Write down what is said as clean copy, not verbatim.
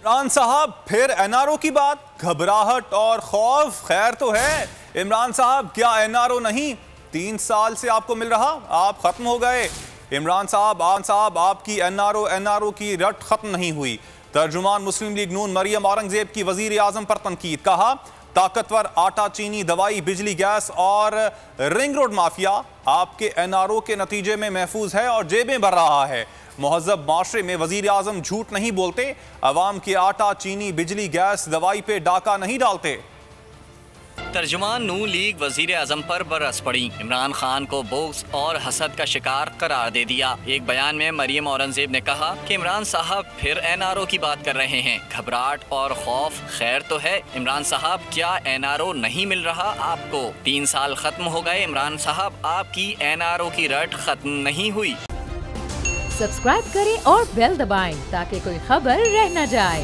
इमरान साहब फिर एनआरओ की बात, घबराहट और खौफ खैर तो है। इमरान साहब क्या एनआरओ नहीं, 3 साल से आपको मिल रहा, आप खत्म हो गए। इमरान साहब आपकी एनआरओ की रट खत्म नहीं हुई। तर्जुमान मुस्लिम लीग नून मरियम औरंगजेब की वजीर आजम पर तनकीद, कहा ताकतवर आटा, चीनी, दवाई, बिजली, गैस और रिंग रोड माफिया आपके एनआरओ के नतीजे में महफूज है और जेबें भर रहा है। मुहज़्ज़ब माशरे में वजीर आजम झूठ नहीं बोलते, अवाम के आटा, चीनी, बिजली, गैस, दवाई पे डाका नहीं डालते। तर्जुमान नून लीग वजीर आजम पर बरस पड़ी, इमरान खान को बोक्स और हसद का शिकार करार दे दिया। एक बयान में मरियम औरंगजेब ने कहा कि इमरान साहब फिर एनआरओ की बात कर रहे हैं, घबराहट और खौफ खैर तो है। इमरान साहब क्या एनआरओ नहीं मिल रहा आपको? 3 साल खत्म हो गए इमरान साहब, आपकी एनआरओ की रट खत्म नहीं हुई। सब्सक्राइब करें और बेल दबाएं ताकि कोई खबर रह न जाए।